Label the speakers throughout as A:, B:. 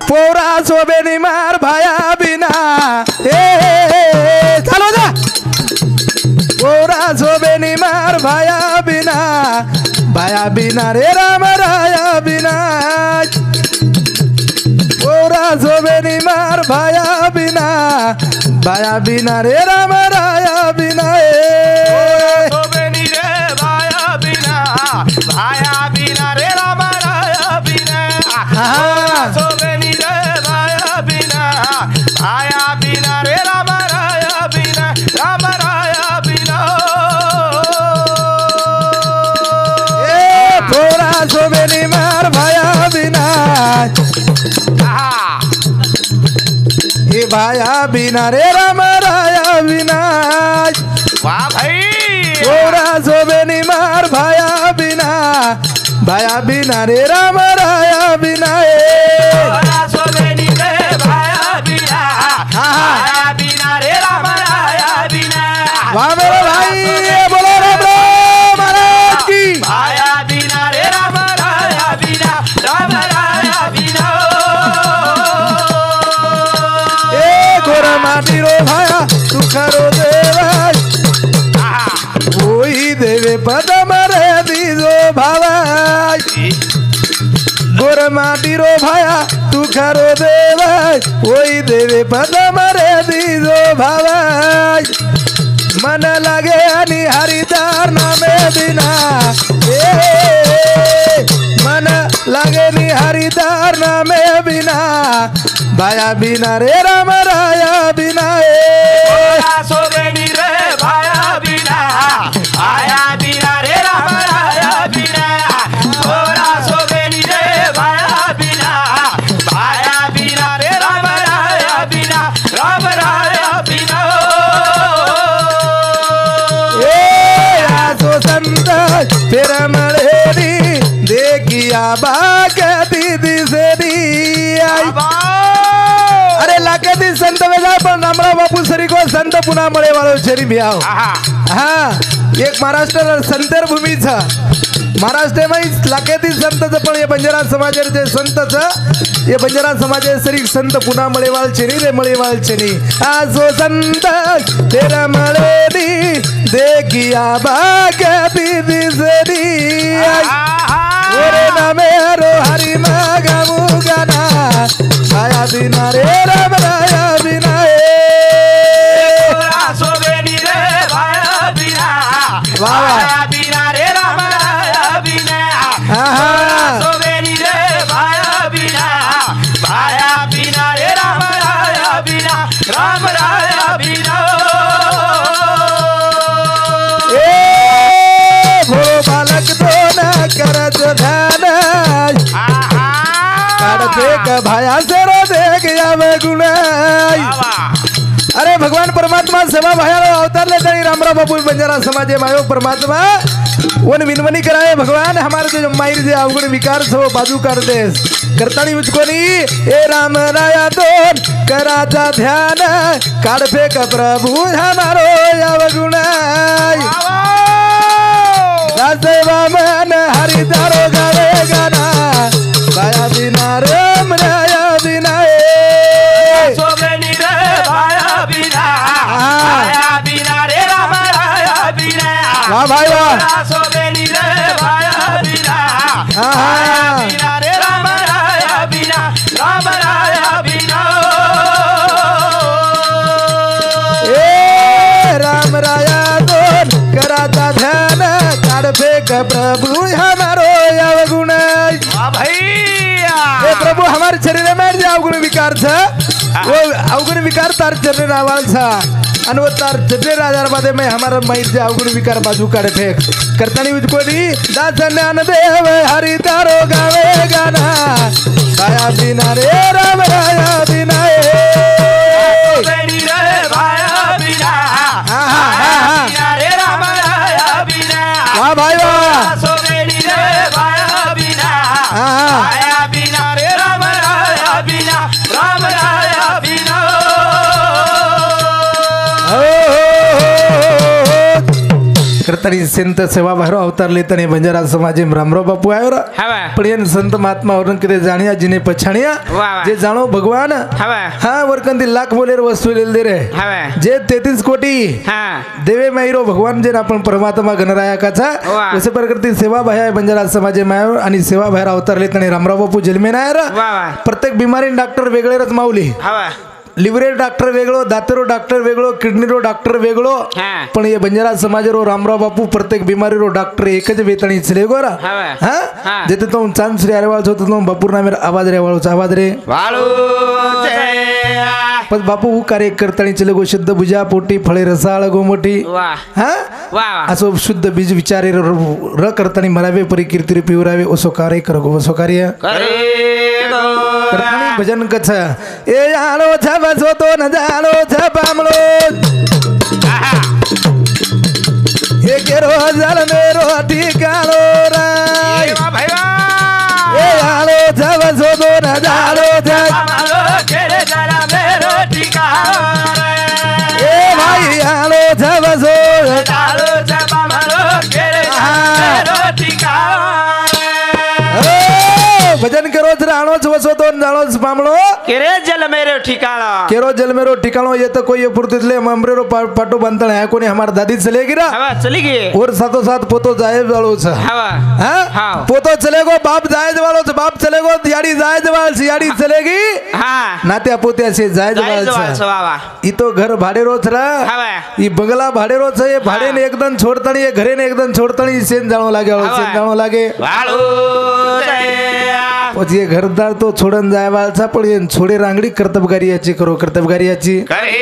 A: पोरा सोबेनी मार भाया बिना चालो जा पोरा सोबेनी मार भाया बिना रे राम राया बिना पोरा सोबेनी मार भाया बिना रे राम राया बिना
B: सोबेनी रे भाया बिना रे राम राया बिना सोबेनी रे भाया बिना रे राम राया बिना
A: पोरा सोबेनी मार भाया बिना भाया बिना रे राम राया बिना
B: वाह भाई
A: पोरा सोबेनी मार भाया बिना रे राम राया बिना
B: सोबेनी रे भाया बिना रे राम राया बिना
A: वाह मेरे भाई बोलो राम राम महाराज की
B: भाया बिना रे राम राया बिना
A: गोरा माटी रो भाया तू करो देवा वही देवे पद मरे दीजो भावा गोरा माटी रो भाया तू करो देवा वही देवे पद मरे दीजो भावा मन लगे अनि हरिदार नामे बिना मन लगे नि हरिदार नामे बिना भाया बिना रे राम राया बिना
B: सोबेनी रे भाया बिना रे राम राया बिना सोबेनी रे भाया बिना रे राम राया बिना
A: सो संत फिर मलेरी देखिया बाग दीदी से अरे लाके संत वेला पण रामराव बापू सरी को संत पुन्हा मळे वाळो चरी बियाव हा एक महाराष्ट्र संतर भूमीचा महाराष्ट्रामध्ये लाकेती संतचं पण हे बंजारा समाजाचे संतचं हे बंजारा समाजाचे सरी संत पुन्हा मळेवाळ चेनी रे मळेवाळ चेनी आजो संत तेरा मळेनी देखिया बागती दिसरी ओरे नामे रो हरी मागमु गाना आया बिना रे राम राया बिना
B: सोबेनी रे भाया बिना रे राम राया बिना सोबेनी रे भाया बिना रे राम राया बिना
A: भो बालक दोन करत ध्यान काढते का भाया से रो देख यावे गुणाई अरे भगवान परमात्मा सेवा भाया अवतार ले तरी रामराव बापू बंजारा समाजे मायो परमात्मा वन विनवनी कराए भगवान हमारे जो मायर जे अवगुण विकार सो बाजू कर दे करतानी मुझकोनी ए राम राया दोन कराचा ध्यान काढपे का प्रभु हमारो अवगुणाई सेवा मन हरिदारो गावे गाना भाया बिना राम राया बिना
B: सोबेनी रे भाया बिना रे राम राया बिना
A: वाह भाई वाह
B: सोबेनी रे भाया बिना रे राम राया बिना
A: ए राम राया दोन कराचा ध्यान काढपे का प्रभु हमारो अवगुण
B: भैया
A: हे प्रभु हमारे शरीर में जे अवगुण विकार छ वो अवगुण विकार तार चरण आवाल छ अनवतार चरण आधार मध्ये में हमारा माइर जे अवगुण विकार बाजू काढे फेक करतानी उजकोनी दास ज्ञान देव हरि तारो गावे गाना भाया बिना रे राम राया बिना
B: सोबेनी रे भाया बिना रे राम राया बिना
A: वाह भाई वाह
B: सोबेनी रे भाया बिना रे राम राया बिना
A: करतानी संत सेवाभाव अवतारले तने बंजारा समाजे रामराव बापू आयो रा
B: हवा
A: पण एन संत महात्मा और किते जानिया जिने पछाणिया
B: वाह
A: जे जानो भगवान
B: हवा
A: हाँ वरकंदी लाख बोलेर वस्तू लेल दे रे
B: हवा
A: जे 33 कोटी
B: हां
A: देवे मायरो भगवान जे आपण परमात्मा गणराया काचा
B: वाह.
A: वसे प्रकारती सेवा भाया बंजारा समाजे मायो आणि सेवा भायर अवतारले तने रामराव बापू जन्मे नाही रा
B: वाह
A: प्रत्येक बिमारी डॉक्टर वेगळेच माऊली
B: हवा
A: लिव्हरेर डॉक्टर वेगळो दातरो डॉक्टर वेगळो किडनीरो डॉक्टर वेगळो
B: हां
A: पण ये बंजारा समाजरो रामराव बापू प्रत्येक बिमारीरो डॉक्टर एकच वेतणी चले गोरा
B: हवा
A: हाँ
B: हां
A: जेते तो चांद श्री अरेवाल छो तो बापूर नामे आवाज रे वाळो आवाज रे
B: वाळू जया
A: पण बापू वो कार्य करतानी चले गो शुद्ध भुजा पोटी फळे रसाळ गोमोटी
B: वाह
A: हाँ
B: वाह
A: असो शुद्ध बीज विचारे र करतानी मरावे परी कीर्ती पिवरावे ओसो कार्य करगो ओसो कार्य
B: करे गो
A: करतानी भजन कथा ए आलो छ बसो तो न जानो छ पामलो ए केरो जल मेरो ठिकानो राय
B: भाई
A: ए आलो छ बसो तो न जानो छ
B: मालो केरे जरा मेरो ठिकाना
A: ए भाई आलो छ बसो
B: डालो जबा मालो केरे जरा मेरो ठिकाना
A: भजन करो जरा आनो छ बसो तो न जानो छ पामलो
B: केरे जल मेरो ठिकाना
A: केरो जल मेरो ठिकानो ये तो कोई पुरतितले अमरेरो पाटो बनतण है कोनी हमार दादी चले गिरा
B: हवा चली गई
A: और साथो साथ पोतो जाए वालो छ
B: हवा
A: हाँ
B: हाँ
A: पोतो चलेगो बाप जाए वालो छ बाप चलेगो याडी जाए वाल छ याडी चलेगी
B: हाँ
A: नात्या पोत्या से जाए वाल छ
B: वावा
A: ई तो घर भाड़े रो छ
B: हवा
A: ई बंगला भाड़े रो छ ये भाड़े ने एकदम छोड़तणी ये घरे ने एकदम छोड़तणी सेन जानो लागे सेन जानो लागे
B: वाळू जया
A: પછી એ ઘરદાર તો છોડન જાય વાળ છે પણ એ છોડે રાંગડી કર્તબગારીયાची करो कर्तबगारियाची
B: करे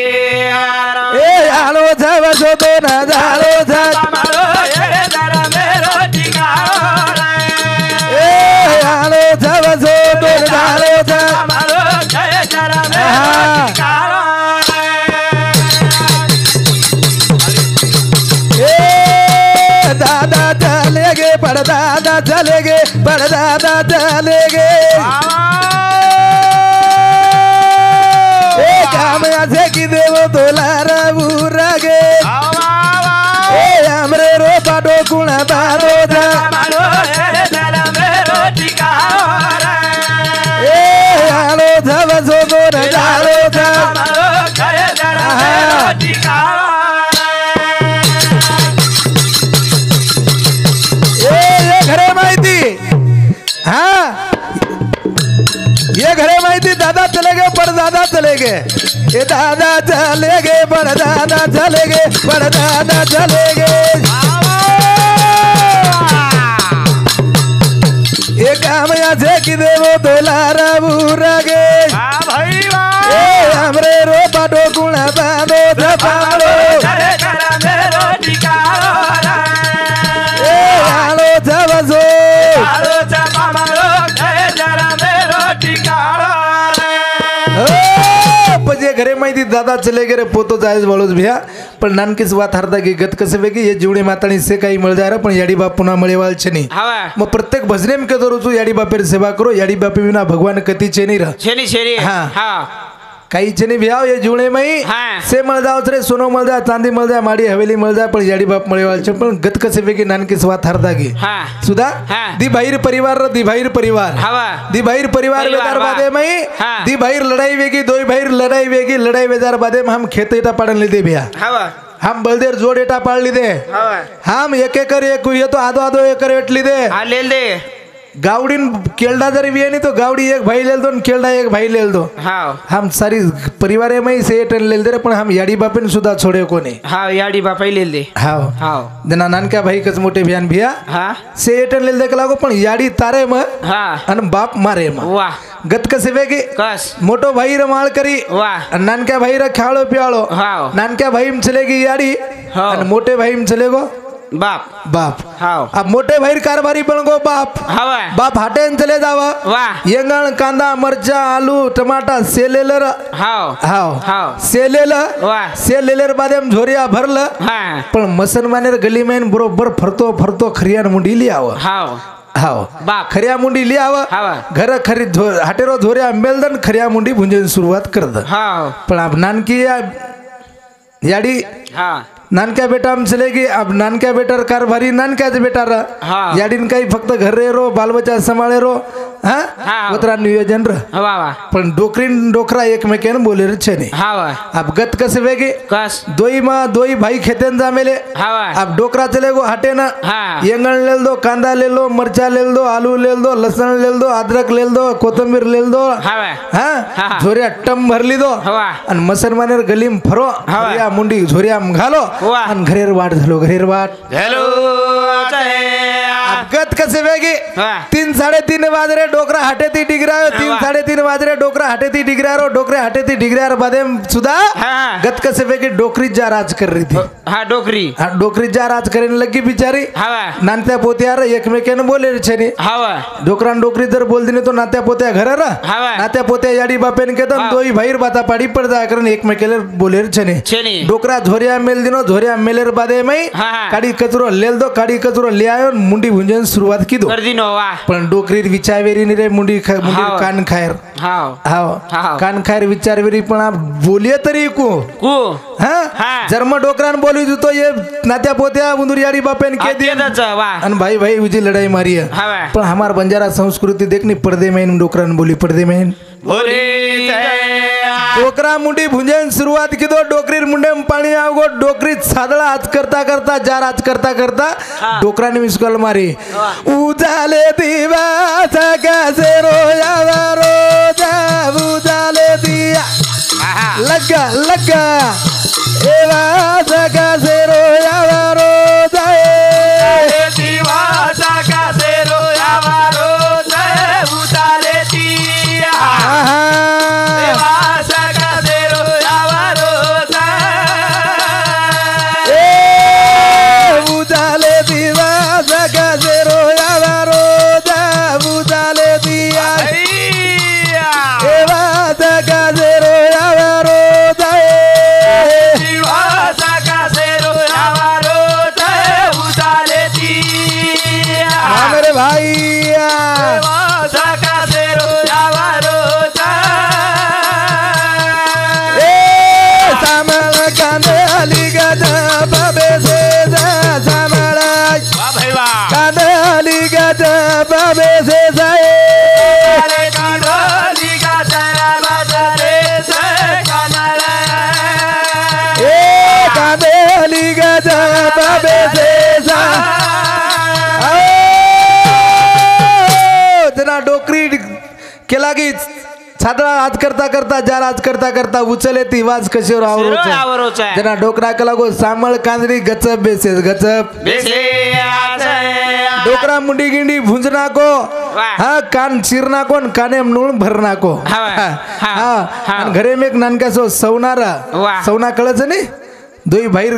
A: ए હાલો જાવ છો તો ના જાળો જા
B: मालो केरे जरा मेरो ठिकाना
A: એ હાલો જાવ છો તો ના જાળો જા
B: मालो केरे जरा मेरो ठिकाना
A: ए दादा चलेगे परदादा चलेगे परदादा चलेगे ए काम ऐसे की देवो तोलारा बुरागे ए हमरे रो पाडो कुणा बारो जा
B: मालो केरे जरा मेरो ठिकाना
A: ए हालो जाव છો તો ના જાળો જા
B: मालो केरे जरा मेरो ठिकाना
A: ये घरे माहिती हाँ ये घरे माहिती दादा चले गए पर दादा चले गए ये दादा चले गए पर दादा चले गए पर दादा चले गए ये काम यहाँ से कि देवो तोलारा बुरा गे
B: भाई
A: ए हमरे रो पाटो गुणा बांधो छपालो
B: करे जरा मेरो ठिकाना
A: ए हालो जावसो
B: मालो जबा मालो केरे जरा मेरो ठिकाना
A: પછી ઘરે માહિતી દાદા ચલે ગયે પોતો જાય વાળો જ ભ્યા પણ નાનકીસ વાત હારતા ગઈ ગત કસે વેગી એ જીવડે માતાની સે કાઈ મળ જાય પણ યાડી બાપ પુના મળેવાલ છે નહીં
B: हवा
A: મો પ્રત્યેક ભજને એમ કહેતો રહું છું યાડી બાપેર સેવા કરો યાડી બાપે વિના ભગવાન કતી છે નહીં રહ
B: छेनी छेनी
A: हाँ।
B: हाँ
A: કાઈ છે નહીં ભ્યા એ જીવડે માં
B: हाँ
A: સે મળ જાવ છે સોનો મળ જાય ચાંદી મળ જાય માડી હવેલી મળ જાય પણ યાડી બાપ મળેવાલ છે પણ ગત કસે વેગી નાનકીસ વાત હારતા ગઈ
B: हाँ
A: સુધા
B: हाँ।
A: દિભાઈર પરિવાર ર દિભાઈર પરિવાર
B: हवा
A: दिभाईर परिवार
B: परिवार
A: वेदार
B: वाह।
A: बादे में
B: हाँ।
A: दिभाईर लड़ाई वेगी दो भाईर लड़ाई वेगी लड़ाई वेदार बादे में हम खेत एटा पाड़न लीधे भैया
B: हवा
A: हम बलदेर जोड़ एटा पाड़ लीधे
B: हवा
A: हम एक एकर एक ये तो आधो आधो एकर एट लीधे
B: हाँ ले दे
A: गावडीन केलडा जरी भी है नहीं तो गावडी एक भाई ले दो न केलडा एक भाई ले दो
B: हाँ
A: हम सारी परिवार में ही से एटन ले दे पण हम याडी बापेन सुद्धा छोड़े को नहीं
B: हाँ याडी बापाई ले दे
A: हाँ
B: हाँ
A: जना नानका भाई कस मोटे भ्यान भैया
B: हाँ
A: से एटन ले दे लागो पण याडी तारे में
B: हाँ
A: अन बाप मारे में
B: वाह
A: गत कसे वेगी
B: कस
A: मोटो भाई रमाल करी
B: वाह
A: नानक्या भाई रा ख्यालो प्यालो
B: हाँ
A: नानक्या भाई में चलेगी यारी
B: हाँ।
A: और मोटे भाई में चलेगो
B: बाप
A: बाप
B: हाँ
A: अब मोटे भाई कारभारी बन गो बाप
B: हवा
A: बाप हाटे न चले जावा
B: वाह
A: येंगण कांदा मरचा आलू टमाटा सेलेलर
B: हाँ
A: हाव
B: हाँ
A: सेलेल
B: वाह
A: सेलेलर बादे हम झोरिया भरल
B: हाँ
A: पण मसलमानेर गली में बरोबर फरतो फरतो खरियान मुंडी ली आव
B: हाँ
A: हाव
B: बाप
A: खरिया मुंडी ली आव
B: हवा
A: घर खरी हाटेरो झोरिया मेलदन खरिया मुंडी भुंजन सुरुवात करद
B: हाँ
A: पण अब नानकी याडी
B: हाँ
A: नानक्या बेटा हम चलेगी अब नानक्या बेटर कारभारी नानक्याच बेटा
B: हा.
A: याडीन काही फक्त घरे रो बालबच्चा सांभाळे रो हा
B: हा.
A: उतरा नियोजन र
B: वा वा
A: पण डोकरीन डोकरा एकमेकान बोले रे छे
B: हा वा
A: अब गत कसे वेगे
B: कस
A: दोई भाई खेतेन जामेले
B: हा वा
A: अब डोकरा चले गो हटे ना
B: हा.
A: येंगण ले दो कांदा ले लो मरचा ले दो आलू ले दो लसन ले दो अदरक ले दो कोथंबीर ले दो
B: हा वा
A: हा
B: हा.
A: झोरिया टम भरली दो
B: वा
A: आणि मुसलमानेर गलीम फरो
B: हा.
A: झोरिया मुंडी झोरिया घालो
B: वा.
A: आणि घरेर वाट झालो घरेर वाट
B: हेलो
A: गत कसे वेगे
B: हा.
A: 3-3:30 वाजरे डोकरा हटेती डिगरा 3-3:30 वाजरे डोकरा हटेती डिगरा रो डोकरे हटेती डिगरा बादे सुधा
B: हा.
A: गत कसे वेगे डोकरी जा राज कर रही थी
B: हा डोकरी
A: हाँ डोकरी जा राज करने लगी बिचारी
B: हा वा
A: नात्या पोत्या एकमेकाने बोले रे छे
B: हा वा
A: डोकरान डोकरी जर बोल दिने तो नात्या पोत्या घर
B: हा वा.
A: नात्या पोत्या याडी बापेन के
B: हा.
A: दोई भाईर बाता पाडी पड जा करन एकमेकेले बोले रे छे
B: छेनी.
A: डोकरा झोरिया मेल दिनो झोरिया मेलेर बादे मई
B: हा, हा.
A: काडी कचरो लेल दो काडी कचरो ले आयो मुंडी भुंजन सुरुवात की दो
B: कर दिनो वा
A: पण डोकरी विचारवेरी नि रे मुंडी
B: हा.
A: कान खायर
B: हाव
A: हाव
B: हाव.
A: कान खायर विचारवेरी पण आप बोलिए तरी को
B: कु
A: हाँ
B: हा.
A: जर्म डोकरान बोली तो ये नात्या पोत्या उंदुरियाड़ी बापेन के दिए
B: अत्यंतच वा
A: अन भाई भाई उजी लड़ाई मारी है
B: हा वा
A: पण हमार बंजारा संस्कृति देखनी पर्दे में डोकरान बोली पर्दे में
B: बोले
A: डोकरा मुंडी भुंजन सुरुवात की दो डोकरी मुंडे में पानी आओ डोकरी सादड़ा हाथ करता करता जार हाथ करता करता
B: हाँ.
A: डोकरा ने मिसकॉल मारी उजाले दीवा सका से रोया रोजा उजाले दिया लगा लगा एवा सका से रोया रोजा
B: दिवासा का से रोया वारो जय उतारे दिया दिवासा का से रोया वारो जय
A: उजाले दीवा सका से रोया रोजा उजाले दिया एवा सका से रोया रोजा
B: दिवासा का से रोया वारो जय उतारे दिया
A: मेरे भाई
B: दिवासा का से रोया वारो जय
A: सामल कांदे अली गजा बाबे से सामल
B: वाह भाई वाह
A: कांदे अली गजा बाबे से जाए
B: अरे कांडोली का तेरा बजरे से कमला
A: कांदे अली गजा बाबे से जना डोकरी केला की सादळा हात करता करता जार हात करता करता उचले ती वाज कशीवर
B: आवरोच
A: आवरोच
B: आहे.
A: जना डोकरा केला गो सांभळ कांदरी गचप बेसेस गचप
B: बेसे आसे
A: डोकरा मुंडी गिंडी भुंजना को
B: वाह.
A: हा कान चिरना को न काने नून भरना को
B: हा, हा,
A: हा
B: हा.
A: आणि घरे में एक नानका सो सवनारा
B: वाह.
A: सवना कळच नाही दोई भाईर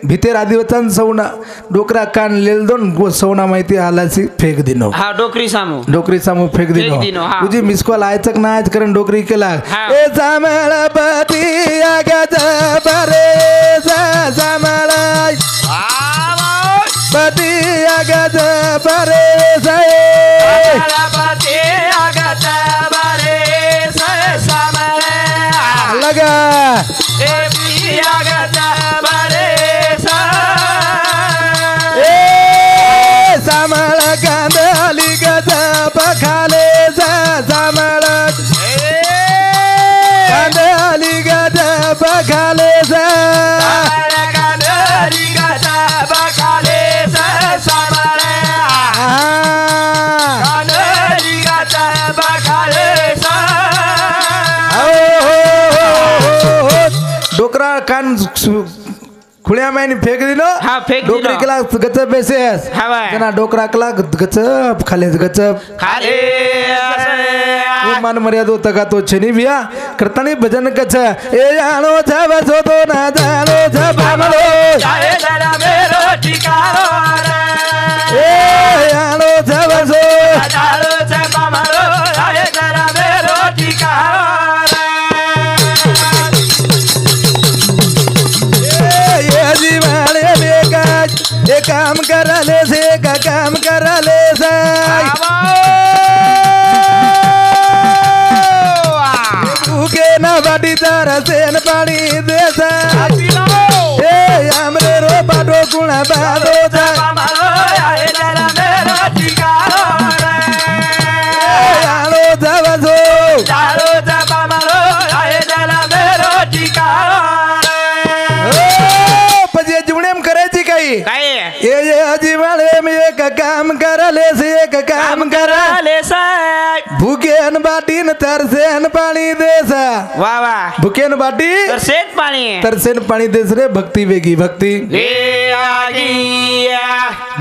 A: भीतर आदिवचन सवना डोकरा कान लेल दोन गो सवना माहिती आलासी फेक दिनो
B: हा डोकरी सामू
A: डोकरी सामू फेक
B: दिनो,
A: दिनो
B: हा.
A: तुझी मिस कॉल आयचक ना आज कारण डोकरी केला
B: हा.
A: ए जामळ पती आगाच बरे जामळ पती आगाच बरे साए
B: पते आगत बारे से समरे
A: लगा
B: ए पी आगत बारे से
A: ए जामळ कांद अली गज पखाले जामळ कांद अली गज पखाले
B: कांडोली का तेरा बखाले से समरे कांडोली का तेरा बखाले से
A: डोकरा कान खुल्या मायनी फेक दिलो
B: हा, फेक दिलो.
A: डोकरी केला गचप बेसेस
B: हा, बाय.
A: जना डोकरा केला गचप खाले गचप
B: खाले
A: वो मान मर्यादा होता का तो छनी बिया करतानी भजन कच ए जानो छ बसो तो ना जानो छ बामलो
B: चाहे जरा मेरो ठिकानो रे
A: ए जानो छ बसो
B: चालो से कमलो चाहे जरा मेरो ठिकानो
A: ये जीवाने बेका ये काम करले से का काम करले से भूखे ना बाटी तारा सेन पानी देसा ए हमरे काम कर लेस एक काम कर
B: ले साहेब
A: भूकेन बाटीन तरसेन पाणी देस
B: वा वा
A: भूकेन बाटी
B: तर शेत पाणी
A: तरसेन पाणी देस रे भक्ती वेगी भक्ती
B: हे आगिया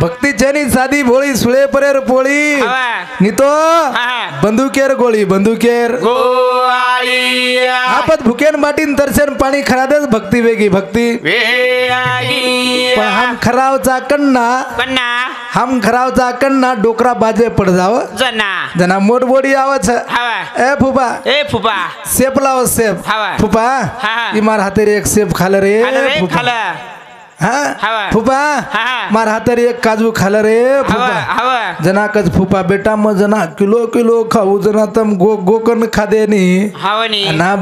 A: भक्ती छेनी साधी भोळी सुळे परेर पोळी
B: हवा
A: नी तो
B: हा
A: बंदुकेर गोळी बंदुकेर
B: गोळीया
A: आपत भुकेन बाटीन तरसेन पाणी खरा देस भक्ती वेगी भक्ती
B: हे आगिया
A: पण हम खरावचा कन्ना
B: कन्ना
A: हम खरावचा कन्ना डोकरा बाजे पड जाव
B: जना
A: जना मोठ बोडी आवच
B: हवा
A: ए फुपा
B: ए फुपा
A: सेप लाव सेप
B: हवा.
A: फुपा
B: हा.
A: इमार हातेर एक सेप खाल रे
B: खालं रे
A: फुपा.
B: खालं
A: हा
B: हवा.
A: फुपा
B: हा.
A: मार हातेर एक काजू खाल रे
B: हवा
A: फुपा
B: हवा
A: जनाकच फुपा बेटा मग जना किलो किलो खाऊ जना तम गोकन खादे नी
B: हवा नी
A: ना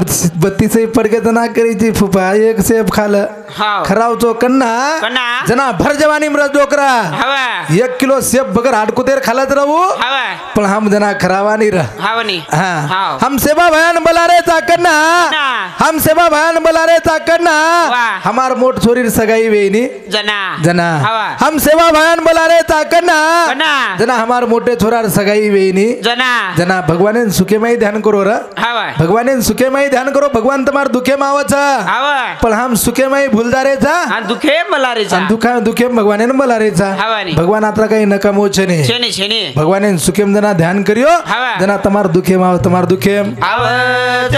A: बत्तीस पडके जना करीची फुपा एक सेप खाल
B: हाव
A: खरावचो कन्ना
B: कन्ना
A: जना भर जवानी मरज डोकरा
B: हवा
A: 1 किलो सेप बगर हाडकुतेर खालत रहू
B: हवा
A: पण हम जना खरावानी रह
B: हवा नी
A: हाँ
B: हाव
A: हम सेवा भयान बलारे चाकन्ना
B: ना.
A: हम सेवा भयान बलारे चाकन्ना
B: वाह.
A: हमार मोठ छोरीर सगाई वेनी
B: जना
A: जना
B: हवा
A: हम सेवा भयान बलारे चाकन्ना
B: कन्ना
A: जना हमार मोठे छोरार सगाई वेनी
B: जना
A: जना भगवाने सुखेमाई ध्यान करो र
B: हवा
A: भगवाने सुखेमाई ध्यान करो भगवान तुम्हार दुखे मावच
B: हवा
A: पण हम सुखेमाई भूलदारेचा
B: हा दुखे मला रे
A: आणि दुखा दुखे भगवाने बलारेचा
B: हवानी.
A: भगवान आता काही नका मोचने
B: छेने छेने
A: भगवाने सुखेम जना ध्यान करियो
B: हवा.
A: जना तमार दुखे माव तमार दुखेम
B: आवत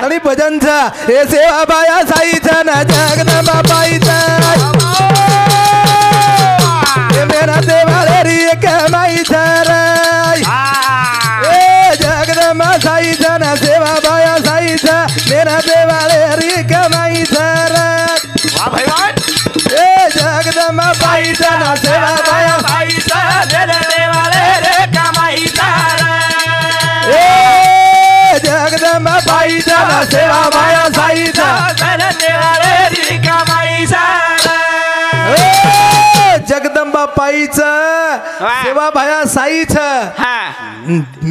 A: आणि भजनचा हे सेवा बाया साईचा ना जगदंबा बाईचा हे मेरा देवाले री कमाईचा रे ए जगदंबा साईचा ना सेवा बाया साईचा मेरा देवाले री कमाईचा रे
B: वा भगवान
A: ए जगदंबा बाईचा ना सेवा बाया
B: पैसा दे देवाले रे कमाईचा
A: ए जगदंबा बाईचा ना सेवा बाया साईचा
B: दे देवाले रे कमाईचा
A: ए जगदंबा पाईचा
B: वाह.
A: सेवा भाया साईचा
B: हा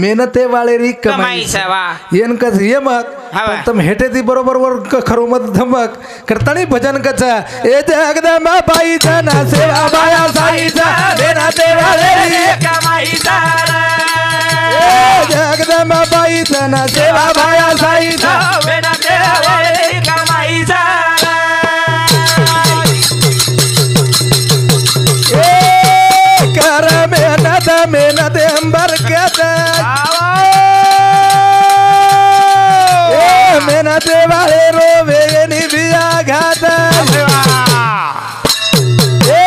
A: मेहनते वाळे री कमाईचा
B: कमाईचा वा
A: येन कच ये मग
B: हवा.
A: पण तम हेटे ती बरोबर वर खरो मत धमक करतानी भजन कच ए जगदंबा पाईचा ना सेवा भाया साईचा मेहनते वाळे री
B: कमाईचा
A: ए जगदंबा पाईचा ना सेवा भाया साईचा
B: वेना देवाले रे कमाईचा
A: ए कर मेहनत मेहनत बरकत ए मेहनत वाले रोवे नि बिया घात ए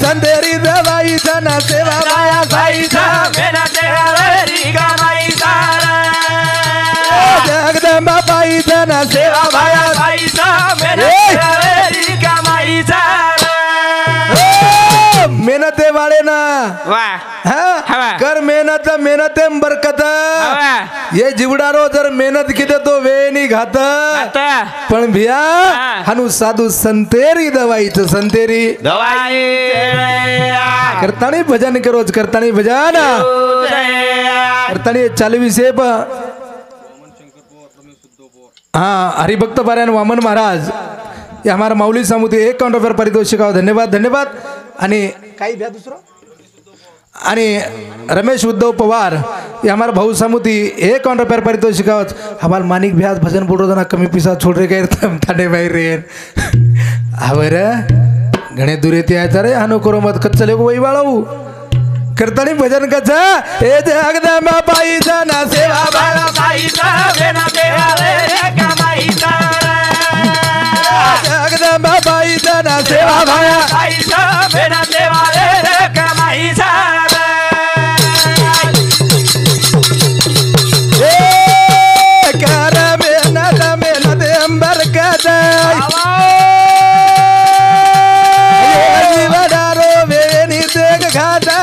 A: संदेरी दवाई जना सेवा माया साईचा
B: वेना देवाले रे कमाईचा
A: जगदंबा पाई जना सेवा माया
B: पैसा वेना देवाले रे कमाईचा
A: मेहनते वाले ना
B: वा
A: हाँ?
B: हवा.
A: कर मेहनत मेहनते बरकत
B: हवा
A: ये जिवडारो जर मेहनत किती तो वे नि घात
B: आता
A: पण भिया
B: हा.
A: हनु साधू संतेरी दवाईचं संतेरी
B: दवाई
A: करतानी भजन करोज करतानी भजन करतानी 40 हाँ हरिभक्त पारायण वामन महाराज ये हमारा माऊली सामुती 1 काउंटर पर पारितोषिक धन्यवाद धन्यवाद आणि काही भ्या दुसरं आणि रमेश उद्धव पवार ये हमारा भाऊ सामुती 1 काउंटर पर पारितोषिक हमार मानिक भ्यास भजन बोल रहा कमी पिसा छोड़ रे काय थाने बाहेर रेन आवर घणे दूर येते आहे रे हानो करो मत कच्चले को वही वाळू करतानी भजन कचा ए जगदंबा पाईचा ना सेवा बाळा
B: पैसा वेना देवाले रे कमाईचा
A: जगदंबा पाईचा ना सेवा बाळा
B: पैसा वेना देवाले रे कमाईचा
A: ए कर मेहनत मेहनत बरकत जीवदारो वेनी देख खाता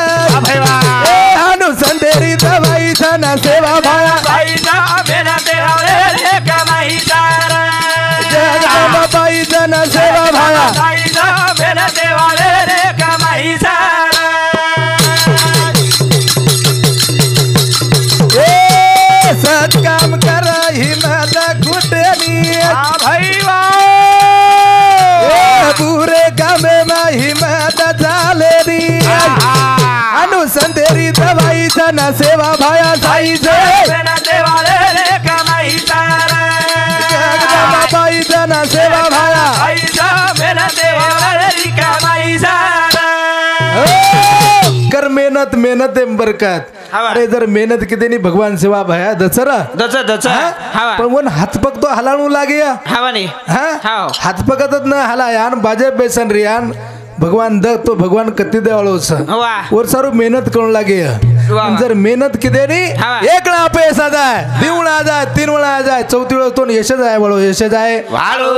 A: ए हनु संदेरी दवाई ना सेवा बाळा
B: पैसा
A: भाया साई से
B: मेरा देवाले रे कमाई सारा
A: जगदंबाबाई जना सेवा भाया
B: ऐसा मेरा देवाले रे कमाई सारा
A: कर मेहनत मेहनत है बरकत
B: हवा.
A: अरे जर मेहनत किती नाही भगवान सेवा भाया दसरा
B: दच हवा
A: पण वन हातपक तो हलाणू लागे
B: हवा नाही हाव.
A: हातपकतच न हला यान बाजे बेसन रियान भगवान द तो भगवान कती देवाळो
B: वाह.
A: और सारू मेहनत करून लागे
B: वाह.
A: जर मेहनत किती नाही
B: हवा.
A: एक वेळा पैसा जाय दिवळा जाय तीन वेळा जाय चौथी वेळा तो यश जाय बळो यश जाय
B: वाळू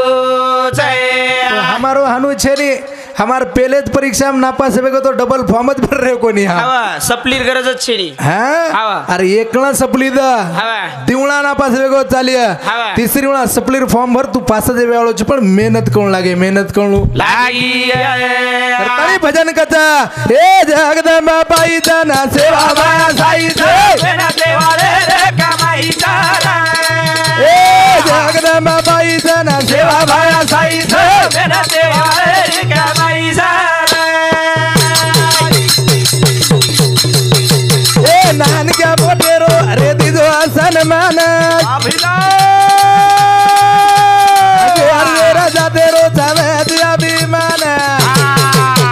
A: हमारो हानु छेनी हमार पहले परीक्षा में नापास हो तो डबल फॉर्म भर रहे कोणी
B: हवा सपलीर गरजच छे नी
A: हाँ
B: हवा.
A: अरे एकला सपली द
B: हवा.
A: दिवळा नापास वेगो चाली
B: हवा.
A: तिसरी वेळा सपलीर फॉर्म भर तू पास वेळोची पण मेहनत करून लागे मेहनत करू
B: लागी
A: तरी भजन कथा हे जगदंबा बाई जना सेवा माया साई से
B: मेरा देवाले रे कमाई सारा
A: हे जगदंबा बाई जना सेवा माया साई से
B: मेरा देवाले रे कमाई सारा
A: हे नानक्या पोटेरो अरे तिजो सन्मान राजा तेरो जावे अभिमान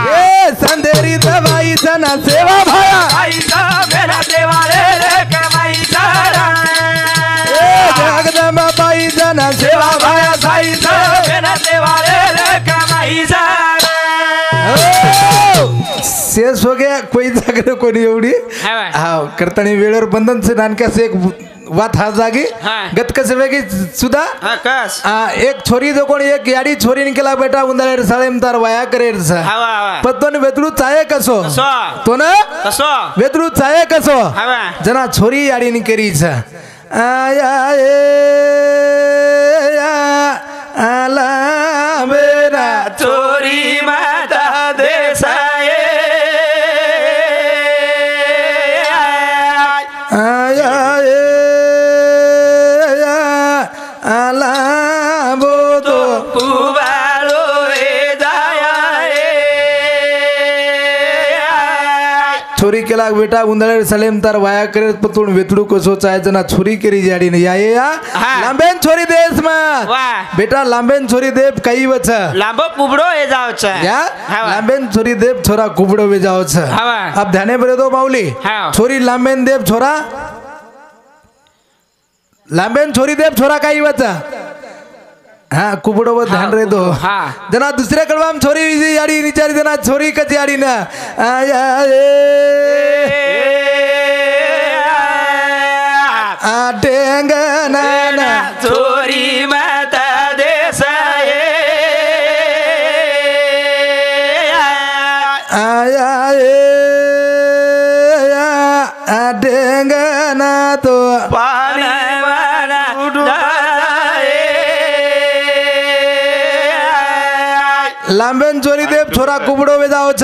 A: हे संदेरी दवाई जना सेवा भाया
B: ऐसा मेरा देवाले रे कमाई सारा
A: हे जगदंबा बाई जना सेवा भाया साई से
B: मेरा देवाले रे कमाई सारा
A: शेष हो गया कोई जागर कोणी एवढी
B: हवा.
A: हा करताना वेळेवर बंधन से नानक्यास एक वात हात जागी
B: हा.
A: गत कसे वेगी सुद्धा
B: हा कस
A: एक छोरी जो कोणी एक याडी छोरी निकला बेटा उंदाळे साळेम तार वाया करेर
B: हवा हवा
A: पत्तोन वेतळू चाये कसो
B: कसो
A: तो ना
B: कसो
A: वेतळू चाये कसो
B: हवा
A: जना छोरी याडी निकरीच आया आला बेरा
B: चोरी माता देसाये
A: आया आला बो तो
B: कुबालो ए जाया
A: छोरी केला बेटा उंदळे सलेम तार वाया करे पतून वेतडू कसो चायचं ना छोरी केरी जाडी ने या ये या
B: हा.
A: लांबेन छोरी देस मा
B: वाह.
A: बेटा लांबेन छोरी देव काही वच
B: लांबो कुबडो ए जावच
A: या
B: हवा.
A: लांबेन छोरी देव छोरा कुबडो वे जावच
B: हवा.
A: अब ध्याने बरे दो माऊली
B: हा.
A: छोरी लांबेन देव छोरा लांबेन छोरी देव छोरा काही वच हा कुबडो व ध्यान रे दो
B: हा.
A: जना दुसऱ्या कडवाम छोरी विजी याडी निचारी जना छोरी कची याडी ना आया डेंगना
B: चोरी माता देसाये
A: आया डेंगना तो
B: पानी वाला
A: लांबेन छोरी देव छोरा कुबडो वे जाओ छ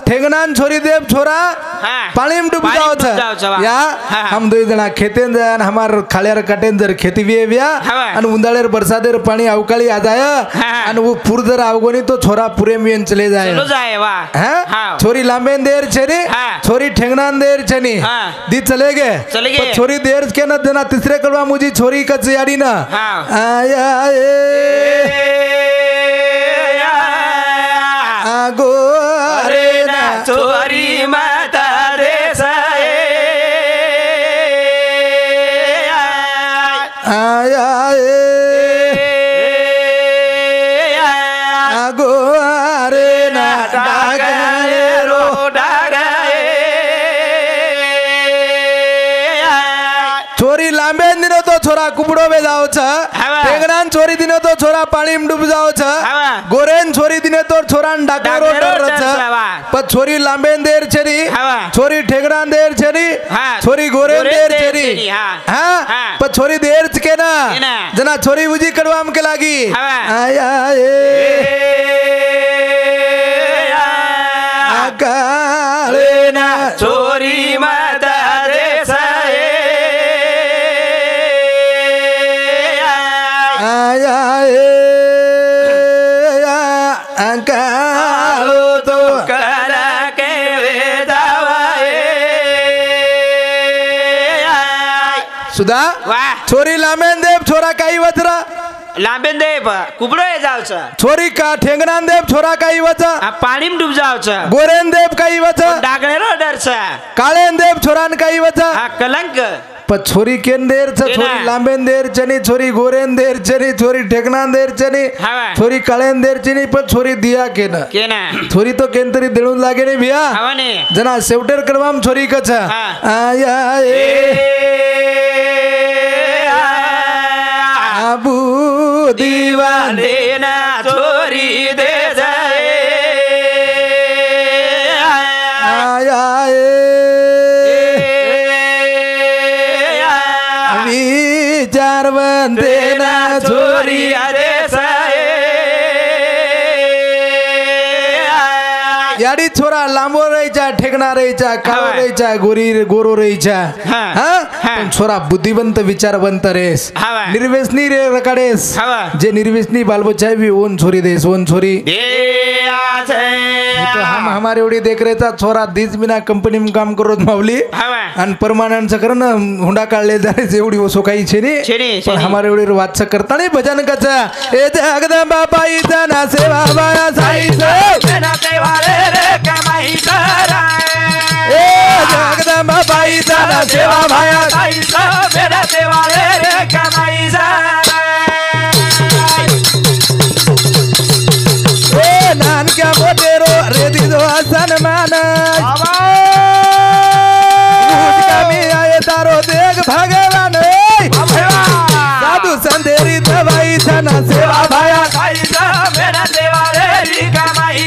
A: ठेंगनान छोरी देव छोरा
B: हा.
A: पाणी में डूब
B: पानी
A: जाओ
B: में डूब जाओ छ,
A: छ
B: वाह.
A: या
B: हा.
A: हम दो जना खेतेन जान हमार खाल्यार कटेन जर खेती भी व्या
B: हा.
A: आणि उंदाळेर बरसातेर पाणी अवकाळी आ जाय
B: हा.
A: आणि वो पूर जर आवगोनी तो छोरा पूरे में चले जाए
B: चलो जाए वाह
A: हाँ?
B: हाँ.
A: छोरी लांबेन देर छनी
B: हाँ.
A: छोरी ठेंगनान देर छनी
B: हाँ.
A: दी चले गए
B: चले गए.
A: पर छोरी देर के न देना तीसरे कड़वा मुझी छोरी कच याडी ना
B: हाँ.
A: आया आगो
B: अरे ना चोरी माता देसाये
A: आया आगो अरे ना
B: डागाए रो डागाए
A: छोरी लांबेन दिनो तो छोरा कुबडो में जाओ छ
B: हवा.
A: ठेंगनान छोरी दिनो तो छोरा पानी में डूब जाओ छ
B: हवा.
A: गोरेन छोरी दिने तो छोरा डाकारो
B: डाकारो
A: डर
B: डर
A: छ
B: छ, वा.
A: पर छोरी लांबेन देर छरी
B: हवा.
A: छोरी ठेंगनान देर छरी
B: हाँ.
A: छोरी गोरेन
B: गोरेन
A: देर
B: देर
A: छरी
B: छरी, हाँ.
A: हाँ
B: हाँ.
A: पर छोरी देर के ना
B: के ना.
A: जना छोरी बुझी कड़वाम के लागी
B: हवा.
A: आया आकाले ना
B: चोरी माता देसाये
A: आया अंकालो तो
B: करा के वेदावाए
A: छोरी लांबेन देव छोरा काही वचरा
B: लांबेन देव कुबडो हे जावचं
A: छोरी का ठेंगनान देव छोरा काही वचा
B: पाणीम डूब जावचं
A: गोरेन देव काही वचा
B: डागणेरो डरचा
A: काळेन देव छोरान काही वचा
B: हा कलंक
A: पण छोरी केन देर छ छोरी लांबेन देर चनी छोरी गोरेन देर चनी छोरी ठेकनान देर चनी
B: हवा
A: छोरी काळेन देर चनी पण छोरी दिया केन
B: केना
A: छोरी तो केन तरी देणून लागे ने भिया
B: हवा ने
A: जना शेवटेर करवाम छोरी कछ आया ए आबू दीवाने
B: ना छोरी दे जाए
A: आया ए विचार बंदे ना छोरी
B: अरे साए
A: याडी छोरा लांबो रहीचा ठेकना रहीचा काळो रहीचा गोरी गोरो रहीचा हा पण छोरा बुद्धिवंत विचारवंत रेस निर्वेसनी रे रकाडेस जे निर्वेसनी बालबच्चा भी ओन छोरी देस ओन छोरी तो हम हमारे एवढी देखरेचा छोरा दीज बिना कंपनी में काम करोत मावली आणि परमानंट सकरन हुंडा काढले जाणे एवढी ओसो काही छेनी पण हमारे एवढी वाच करता नाही भजन कचा ए जगदंबा बाईचा ना सेवा बाया साईचा
B: ना तेवारे रे कमाई करा
A: ए जगदंबा बाईचा ना सेवा बाया
B: साईचा मेरा तेवारे रे कमाई
A: ए नानक्या मोटेरो रे दिदो सन्मान कमी आये तारो देख भगवान साधु संदेरी दवाई ना सेवा भाया
B: साईचा मेरा तेवारे रे कमाई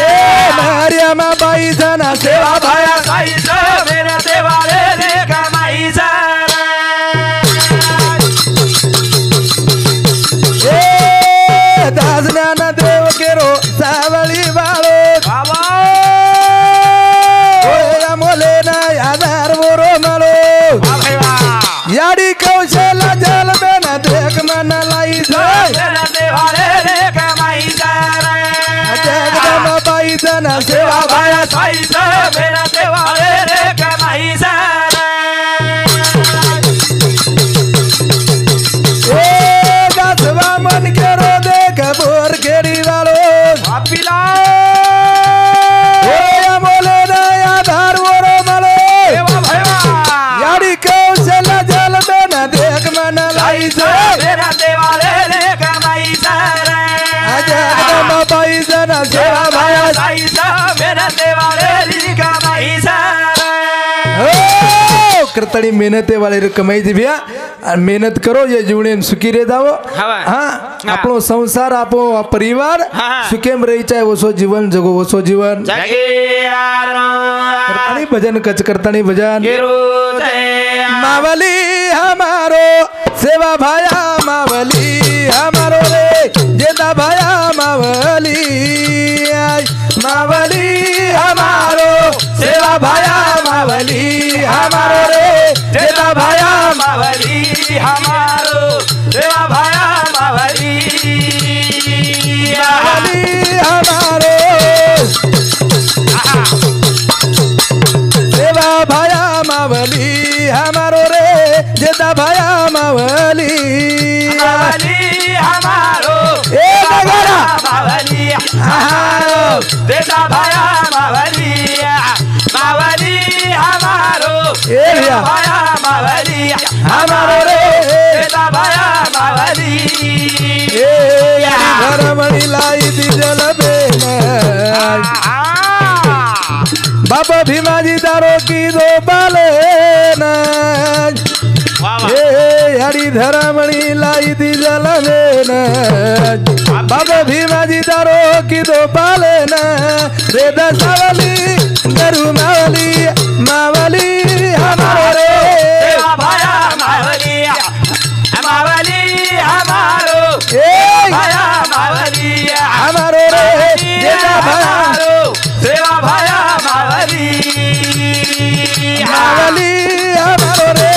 A: ए मारियामा बाई ना सेवा भाया
B: साईचा मेरा तेवारे रे कमाई
A: ए दास ज्ञान देव केरो सावळी बाळो मोले ना आधार मोरो malo याडी कौशल जल बेन देख मन लाई जगदंबा बाई ना सेवा भाया ए दासवा मन केरो देख बोर केरी वालो मोले ना आधार मोरो malo याडी कौशल जल बेन देख मन लाई जगदंबा बाई ना सेवा भाया करतड़ी मेहनत वाले रे कमाई दी भैया और मेहनत करो ये जीवने में सुखी रह जाओ हाँ अपनो संसार अपो परिवार सुखे में रही चाहे वो सो जीवन जगो वो सो जीवन करतानी भजन कच करतानी भजन मावली हमारो सेवा भाया मावली हमारो रे जेदा भाया मावली मावली हमारो सेवा भाया मावली हमारो रे जेदा भाया
B: मावली हमारो देवा भाया मावली
A: मावली हमारो सेवा भाया मावली हमारो रे जेदा भाया मावली
B: मावली हमारो
A: ए नगरा
B: मावली हमारो देवा भाया मावली मावली हमारो
A: ए भैया
B: भाया मावली
A: हमारो रे
B: देवा भाया मावली
A: ए घर मणि लाई दी जल बेन बाबा भीमाजी दारो की दो बाले ए हरी धरमणि लाई दी जल बेन बाबा भीमाजी दारो की दो बाले वेद सावली गरु मावली मावली हमारो रे
B: देवा भाया मावली मावली हमारो
A: ए
B: भाया मावली
A: हमारो रे जेदा भाया
B: देवा भाया मावली
A: मावली हमारो रे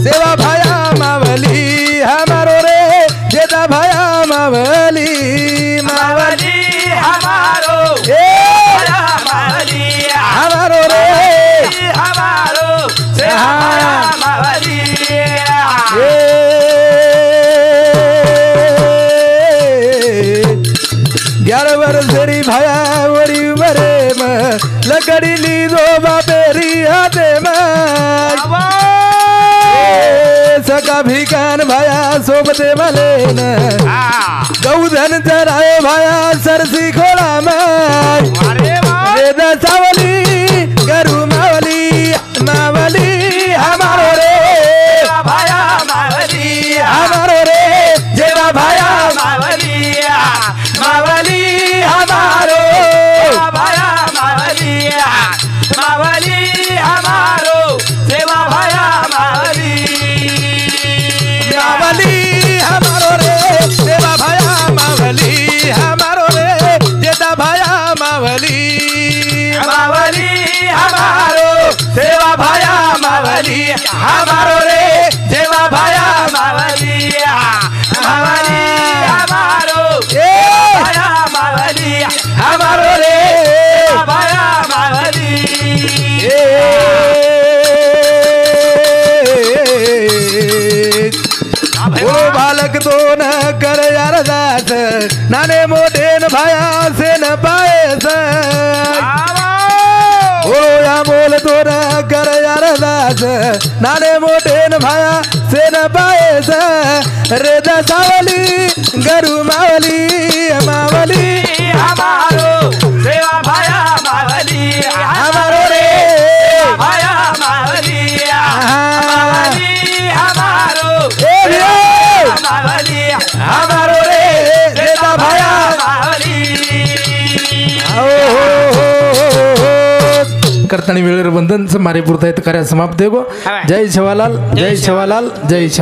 A: सेवा भाया मावली हमारो रे जेदा भाया मावली मावली
B: हमारो
A: ए
B: भाया मावली
A: हमारो रे
B: हमारो
A: सका भिकान भाया सोबते मलेन गौधन चरायो भाया सरसी खोला में
B: अरे वाह
A: वेद सावली गरु मावली मावली हमारो रे
B: भाया मावली
A: हमारो रे जेवा भाया
B: मावली
A: मावली हमारो
B: भाया मावली मावली हमारो सेवा भाया मावली
A: मावली हमारो रे जेवा भाया मावली हमारो रे जेता भाया मावली
B: मावली हमारो सेवा भाया मावली हमारो रे सेवा भाया मावली मावली हमारो भाया मावली हमारो रे सेवा भाया मावली
A: ओ बालक तो न कर यार दास नाने मोठे न भाया से न पायस ओ या बोल तो न कर यार दास नाने मोठे न भाया से न पायस रे दसावली गरु मावली मावली
B: हमारो सेवा भाया मावली
A: हमारो रे
B: भाया मावली मावली हमारो
A: ए रे
B: मावली
A: हमारो रे देता भाया
B: मावली
A: करतानी वेळेवर बंधन मारे पुरता कार्य समाप्त देगो जय छवालाल जय छवालाल जय छवा